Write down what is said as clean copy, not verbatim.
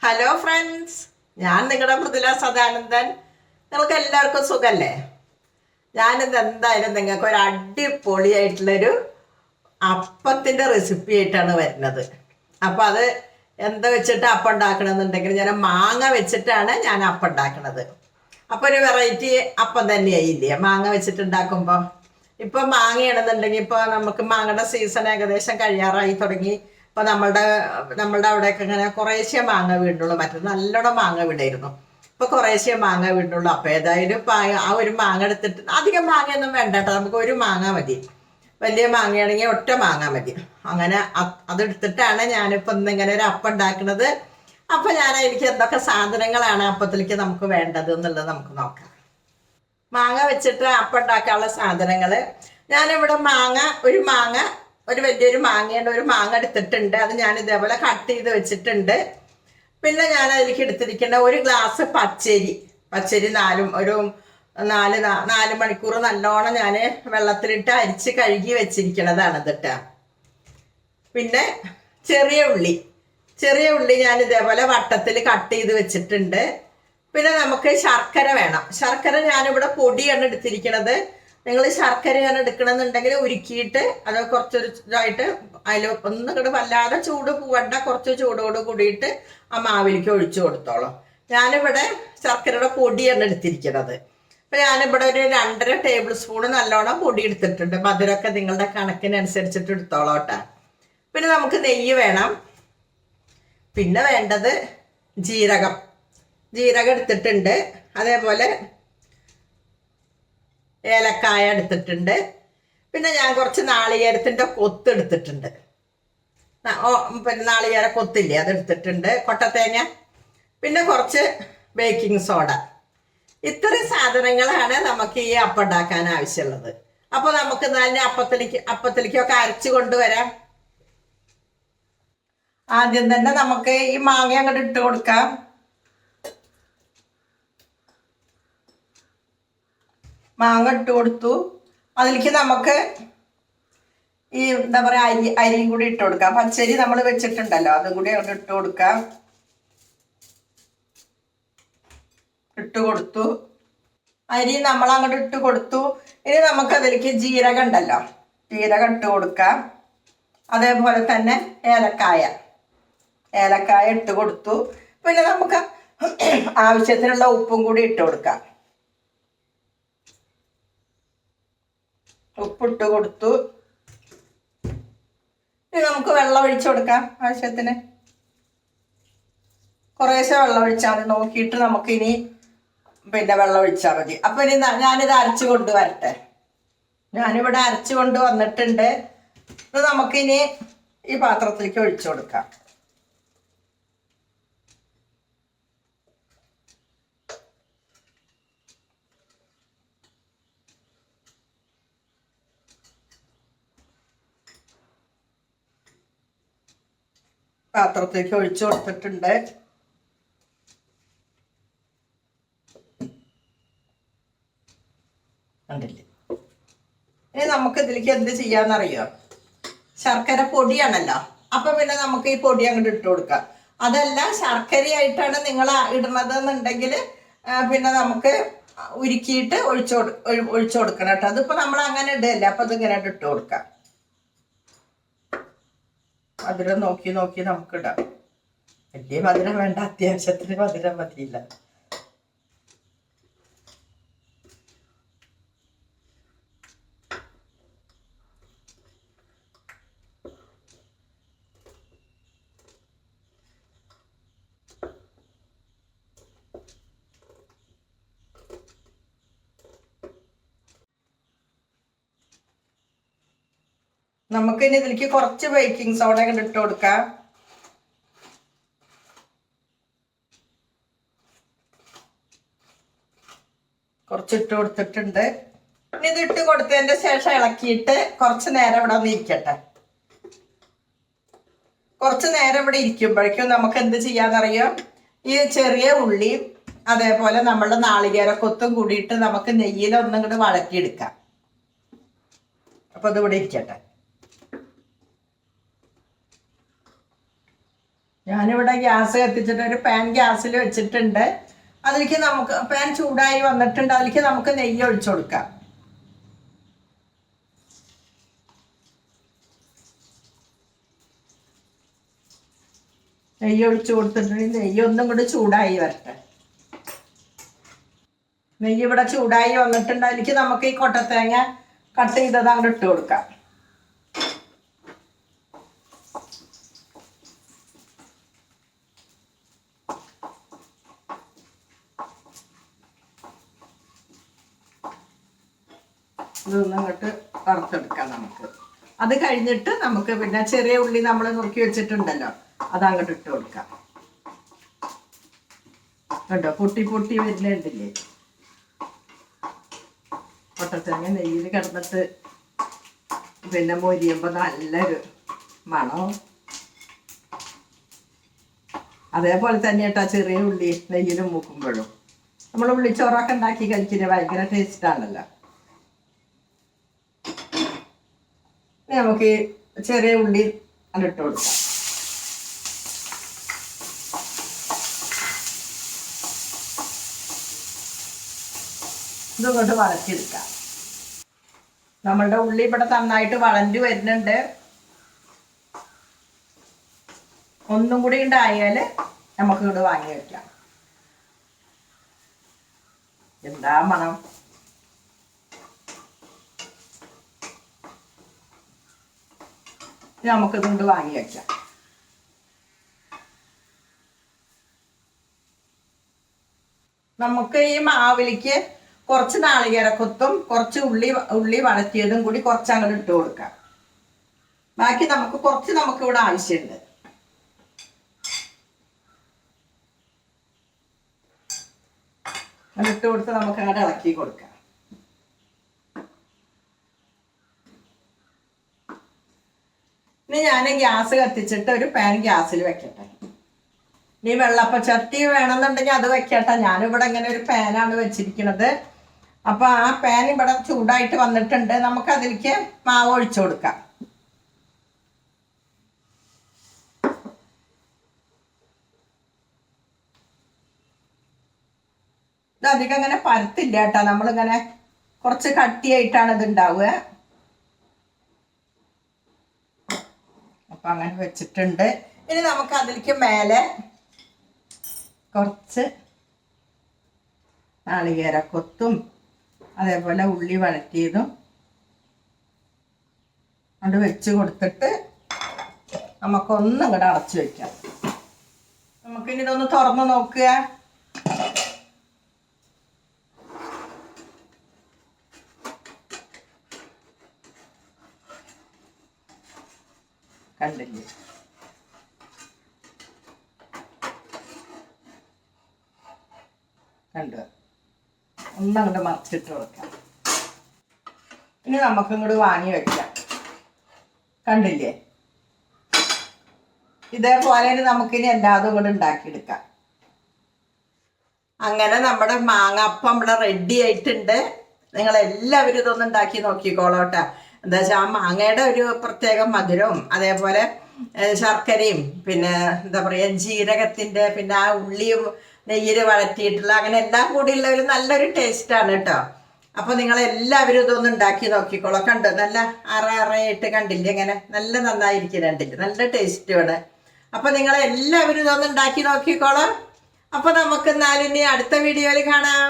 Hello friends, ഞാൻ നിങ്ങളുടെ മൃദുല സദാനന്ദൻ. നിങ്ങൾക്ക് എല്ലാവർക്കും സുഖല്ലേ? ഞാനിത് എന്തായാലും നിങ്ങൾക്ക് ഒരു അടിപൊളിയായിട്ടുള്ളൊരു അപ്പത്തിൻ്റെ റെസിപ്പി ആയിട്ടാണ് വരുന്നത്. അപ്പോൾ അത് എന്താ വെച്ചിട്ട് അപ്പം ഉണ്ടാക്കണമെന്നുണ്ടെങ്കിൽ ഞാൻ മാങ്ങ വെച്ചിട്ടാണ് ഞാൻ അപ്പം ഉണ്ടാക്കുന്നത്. അപ്പോൾ ഒരു വെറൈറ്റി അപ്പം തന്നെയായില്ലേ മാങ്ങ വെച്ചിട്ട് ഉണ്ടാക്കുമ്പോൾ. ഇപ്പം മാങ്ങയാണെന്നുണ്ടെങ്കിൽ ഇപ്പോൾ നമുക്ക് മാങ്ങയുടെ സീസൺ ഏകദേശം കഴിയാറായി തുടങ്ങി. ഇപ്പോൾ നമ്മളുടെ അവിടെയൊക്കെ ഇങ്ങനെ കുറേശ്ശെ മാങ്ങ വീണ്ടുള്ളൂ, മറ്റൊരു നല്ലോണം മാങ്ങ വീടായിരുന്നു. ഇപ്പോൾ കുറേശ്ശെ മാങ്ങ വീണ്ടുള്ളൂ. അപ്പോൾ ഏതായാലും ആ ഒരു മാങ്ങ എടുത്തിട്ട്, അധികം മാങ്ങയൊന്നും വേണ്ട കേട്ടോ, നമുക്ക് ഒരു മാങ്ങ മതി. വലിയ മാങ്ങയാണെങ്കിൽ ഒറ്റ മാങ്ങ മതി. അങ്ങനെ അതെടുത്തിട്ടാണ് ഞാനിപ്പോൾ ഇന്നിങ്ങനെ ഒരു അപ്പം ഉണ്ടാക്കുന്നത്. അപ്പം എനിക്ക് എന്തൊക്കെ സാധനങ്ങളാണ് അപ്പത്തിലേക്ക് നമുക്ക് വേണ്ടത് എന്നുള്ളത് നമുക്ക് നോക്കാം. മാങ്ങ വെച്ചിട്ട് അപ്പം ഉണ്ടാക്കാനുള്ള സാധനങ്ങൾ ഞാനിവിടെ ഒരു വലിയൊരു മാങ്ങയുടെ ഒരു മാങ്ങ എടുത്തിട്ടുണ്ട്. അത് ഞാൻ ഇതേപോലെ കട്ട് ചെയ്ത് വെച്ചിട്ടുണ്ട്. പിന്നെ ഞാൻ അതിലേക്ക് എടുത്തിരിക്കുന്ന ഒരു ഗ്ലാസ് പച്ചരി ഒരു 4 മണിക്കൂർ നല്ലോണം ഞാൻ വെള്ളത്തിലിട്ട് അരിച്ച് കഴുകി വെച്ചിരിക്കണതാണ് ഇതിട്ട്. പിന്നെ ചെറിയ ഉള്ളി ഞാൻ ഇതേപോലെ വട്ടത്തിൽ കട്ട് ചെയ്ത് വെച്ചിട്ടുണ്ട്. പിന്നെ നമുക്ക് ശർക്കര വേണം. ശർക്കര ഞാനിവിടെ പൊടിയാണ് എടുത്തിരിക്കുന്നത്. നിങ്ങൾ ശർക്കരയാണ് എടുക്കണമെന്നുണ്ടെങ്കിൽ ഉരുക്കിയിട്ട് അത് കുറച്ചൊരു ഇതായിട്ട് അതിൽ ഒന്നും വല്ലാതെ ചൂട് പോവണ്ട, കുറച്ച് ചൂടോട് കൂടിയിട്ട് ആ മാവിലേക്ക് ഒഴിച്ചു കൊടുത്തോളാം. ഞാനിവിടെ ശർക്കരയുടെ പൊടിയാണ് എടുത്തിരിക്കുന്നത്. അപ്പം ഞാനിവിടെ ഒരു 2.5 ടേബിൾ സ്പൂൺ നല്ലോണം പൊടി എടുത്തിട്ടുണ്ട്. മധുരമൊക്കെ നിങ്ങളുടെ കണക്കിനനുസരിച്ചിട്ട് എടുത്തോളാം കേട്ടോ. പിന്നെ നമുക്ക് നെയ്യ് വേണം. പിന്നെ വേണ്ടത് ജീരകം എടുത്തിട്ടുണ്ട്. അതേപോലെ ഏലക്കായ എടുത്തിട്ടുണ്ട്. പിന്നെ ഞാൻ കുറച്ച് നാളികേരത്തിൻ്റെ കൊത്ത് എടുത്തിട്ടുണ്ട്. പിന്നെ നാളികേര കൊത്തില്ലേ, അതെടുത്തിട്ടുണ്ട്. കൊട്ടത്തേങ്ങ, പിന്നെ കുറച്ച് ബേക്കിംഗ് സോഡ. ഇത്രയും സാധനങ്ങളാണ് നമുക്ക് ഈ അപ്പം ഉണ്ടാക്കാൻ ആവശ്യമുള്ളത്. അപ്പോൾ നമുക്ക് തന്നെ അപ്പത്തിലേക്കൊക്കെ അരച്ച് കൊണ്ടുവരാം. ആദ്യം തന്നെ നമുക്ക് ഈ മാങ്ങ അങ്ങോട്ട് ഇട്ട് കൊടുക്കാം. മാങ്ങ ഇട്ട് കൊടുത്തു. അതിലേക്ക് നമുക്ക് ഈ എന്താ പറയുക അരിയും കൂടി ഇട്ട് കൊടുക്കാം. പച്ചരി നമ്മൾ വെച്ചിട്ടുണ്ടല്ലോ, അതും കൂടി അങ്ങോട്ട് ഇട്ട് കൊടുക്കാം. ഇട്ട് കൊടുത്തു. അരി നമ്മൾ അങ്ങോട്ട് ഇട്ട് കൊടുത്തു. ഇനി നമുക്ക് അതിലേക്ക് ജീരകം ഉണ്ടല്ലോ, ജീരകം ഇട്ട് കൊടുക്കാം. അതേപോലെ തന്നെ ഏലക്കായ ഇട്ട് കൊടുത്തു. പിന്നെ നമുക്ക് ആവശ്യത്തിനുള്ള ഉപ്പും കൂടി ഇട്ട് കൊടുക്കാം. ഉപ്പിട്ട് കൊടുത്തു. ഇനി നമുക്ക് വെള്ളം ഒഴിച്ചു കൊടുക്കാം. ആവശ്യത്തിന് കുറേശ്ശെ വെള്ളം ഒഴിച്ചാൽ മതി. നോക്കിയിട്ട് നമുക്കിനി പിന്നെ വെള്ളം ഒഴിച്ചാൽ മതി. അപ്പം ഇനി ഞാനിത് അരച്ചു കൊണ്ടുവരട്ടെ. ഞാനിവിടെ അരച്ചു കൊണ്ട് വന്നിട്ടുണ്ട്. ഇത് നമുക്കിനി ഈ പാത്രത്തിലേക്ക് ഒഴിച്ചു കൊടുക്കാം. പാത്രത്തിലേക്ക് ഒഴിച്ചു കൊടുത്തിട്ടുണ്ട്. കണ്ടില്ലേ? ഇനി നമുക്ക് ഇതിലേക്ക് എന്ത് ചെയ്യാന്നറിയോ? ശർക്കര പൊടിയാണല്ലോ, അപ്പം പിന്നെ നമുക്ക് ഈ പൊടി അങ്ങോട്ട് ഇട്ട് കൊടുക്കാം. അതല്ല ശർക്കരയായിട്ടാണ് നിങ്ങൾ ഇടുന്നത് എന്നുണ്ടെങ്കിൽ പിന്നെ നമുക്ക് ഉരുക്കിയിട്ട് ഒഴിച്ചു കൊടുക്കണം കേട്ടോ. അതിപ്പോൾ നമ്മൾ അങ്ങനെ ഇടല്ലേ, അപ്പം ഇതിങ്ങനെ ഇട്ട് കൊടുക്കാം. മധുരം നോക്കി നമുക്ക് ഇടാം. വലിയ മധുരം വേണ്ട, അത്യാവശ്യത്തിന് മധുരം മതിയില്ല. നമുക്കിനി ഇതിലേക്ക് കുറച്ച് ബേക്കിംഗ് സോഡ ഇട്ട് കൊടുക്കാം. കുറച്ചിട്ട് കൊടുത്തിട്ടുണ്ട്. ഇനി ഇത് ഇട്ട് കൊടുത്തതിന്റെ ശേഷം ഇളക്കിയിട്ട് കുറച്ച് നേരം ഇവിടെ ഒന്ന് ഇരിക്കട്ടെ. കുറച്ച് നേരം ഇവിടെ ഇരിക്കുമ്പോഴേക്കും നമുക്ക് എന്ത് ചെയ്യാന്നറിയോ? ഈ ചെറിയ ഉള്ളിയും അതേപോലെ നമ്മളുടെ നാളികേരക്കൊത്തും കൂടിയിട്ട് നമുക്ക് നെയ്യിൽ ഒന്നും കൂടി വഴക്കിയെടുക്കാം. അപ്പൊ ഇത് ഇവിടെ ഇരിക്കട്ടെ. ഞാനിവിടെ ഗ്യാസ് കത്തിച്ചിട്ട് ഒരു പാൻ ഗ്യാസിൽ വെച്ചിട്ടുണ്ട്. അതിലേക്ക് നമുക്ക് പാൻ ചൂടായി വന്നിട്ടുണ്ട്. അതിലേക്ക് നമുക്ക് നെയ്യ് ഒഴിച്ചു കൊടുക്കാം. നെയ്യ് ഒഴിച്ചു കൊടുത്തിട്ടുണ്ടെങ്കിൽ നെയ്യ് ഒന്നും കൂടി ചൂടായി വരട്ടെ. നെയ്യ് ഇവിടെ ചൂടായി വന്നിട്ടുണ്ട്. അതിലേക്ക് നമുക്ക് ഈ കൊട്ടത്തേങ്ങ കട്ട് ചെയ്തത് അങ്ങോട്ട് ഇട്ട് കൊടുക്കാം. ഇതൊന്നും അങ്ങോട്ട് വറുത്തെടുക്കാം നമുക്ക്. അത് കഴിഞ്ഞിട്ട് നമുക്ക് പിന്നെ ചെറിയ ഉള്ളി നമ്മൾ നുറുക്കി വെച്ചിട്ടുണ്ടല്ലോ, അതങ്ങോട്ട് ഇട്ട് കൊടുക്കാം. കേട്ടോ, പൊട്ടി പൊട്ടി വരുന്നുണ്ടില്ലേ. കൊട്ടത്തേങ്ങ നെയ്യിൽ കിടന്നിട്ട് പിന്നെ മൊരിയുമ്പോൾ നല്ലൊരു മണവും. അതേപോലെ തന്നെ കേട്ടോ ചെറിയ ഉള്ളി നെയ്യിൽ മൂക്കുമ്പോഴും നമ്മൾ ഉള്ളിച്ചോറൊക്കെ ഉണ്ടാക്കി കഴിക്കുന്നത് ഭയങ്കര ടേസ്റ്റാണല്ലോ. നമുക്ക് ചെറിയ ഉള്ളി അതിട്ട് കൊടുക്കാം. ഇതങ്ങോട്ട് വഴറ്റിയെടുക്കാം. നമ്മളുടെ ഉള്ളി ഇവിടെ നന്നായിട്ട് വഴഞ്ഞു വരുന്നുണ്ട്. ഒന്നും കൂടി ഉണ്ടായാൽ നമുക്ക് ഇവിടെ വാങ്ങി വയ്ക്കാം. എന്താ മണം! നമുക്കിതുകൊണ്ട് വാങ്ങി വയ്ക്കാം. നമുക്ക് ഈ മാവിലേക്ക് കുറച്ച് നാളികേരക്കൊത്തും കുറച്ച് ഉള്ളി വഴറ്റിയതും കൂടി കുറച്ച് അങ്ങോട്ട് ഇട്ട് കൊടുക്കാം. ബാക്കി നമുക്ക് ഇവിടെ ആവശ്യമുണ്ട്. അത് ഇട്ട് കൊടുത്ത് നമുക്ക് അങ്ങോട്ട് ഇളക്കി കൊടുക്കാം. ഇനി ഞാൻ ഗ്യാസ് കത്തിച്ചിട്ട് ഒരു പാൻ ഗ്യാസിൽ വെക്കട്ടെ. ഇനി വെള്ളപ്പച്ചട്ടി വേണമെന്നുണ്ടെങ്കിൽ അത് വെക്കട്ടെ. ഞാനിവിടെ ഇങ്ങനെ ഒരു പാനാണ് വെച്ചിരിക്കുന്നത്. അപ്പോൾ ആ പാൻ ഇവിടെ ചൂടായിട്ട് വന്നിട്ടുണ്ട്. നമുക്ക് അതിലേക്ക് മാവ് ഒഴിച്ചു കൊടുക്കാം. ഇത് അധികം ഇങ്ങനെ പരത്തില്ല കേട്ടോ. നമ്മളിങ്ങനെ കുറച്ച് കട്ടിയായിട്ടാണ് ഇത് ഉണ്ടാവുക. അപ്പം അങ്ങനെ വെച്ചിട്ടുണ്ട്. ഇനി നമുക്ക് അതിലേക്ക് മേലെ കുറച്ച് നാളികേരക്കൊത്തും അതേപോലെ ഉള്ളി വഴറ്റിയതും അത് വെച്ച് കൊടുത്തിട്ട് നമുക്കൊന്നും കൂടെ അടച്ചു വയ്ക്കാം. നമുക്കിനി ഇതൊന്ന് തുറന്ന് നോക്കുക. കണ്ടില്ലേ, കണ്ടു. ഒന്നങ്ങോട്ട് മറിച്ചിട്ട് കൊടുക്കാം. ഇനി നമുക്കിങ്ങോട്ട് വാങ്ങി വെക്കാം. കണ്ടില്ലേ, ഇതേപോലെ നമുക്കിനി എല്ലാതും കൂടെ ഉണ്ടാക്കിയെടുക്കാം. അങ്ങനെ നമ്മുടെ മാങ്ങപ്പം ഇവിടെ റെഡി ആയിട്ടുണ്ട്. നിങ്ങളെല്ലാവരും ഇതൊന്നും ഉണ്ടാക്കി നോക്കിക്കോളോട്ടെ. എന്താ വെച്ചാൽ ആ മാങ്ങയുടെ ഒരു പ്രത്യേക മധുരവും അതേപോലെ ശർക്കരയും പിന്നെ എന്താ പറയുക ജീരകത്തിൻ്റെ പിന്നെ ആ ഉള്ളിയും നെയ്യിൽ വഴറ്റിയിട്ടുള്ള അങ്ങനെ എല്ലാം കൂടിയുള്ള ഒരു നല്ലൊരു ടേസ്റ്റാണ് കേട്ടോ. അപ്പോൾ നിങ്ങളെല്ലാവരും ഇതൊന്നും ഉണ്ടാക്കി നോക്കിക്കോളാം. കണ്ടോ, നല്ല അറയായിട്ട് കണ്ടില്ലേ, ഇങ്ങനെ നല്ല നന്നായിരിക്കുന്നുണ്ടില്ലേ, നല്ല ടേസ്റ്റുമാണ്. അപ്പോൾ നിങ്ങളെല്ലാവരും ഇതൊന്നും ഉണ്ടാക്കി നോക്കിക്കോളാം. അപ്പോൾ നമുക്ക് എന്നാലും ഇനി അടുത്ത വീഡിയോയിൽ കാണാം.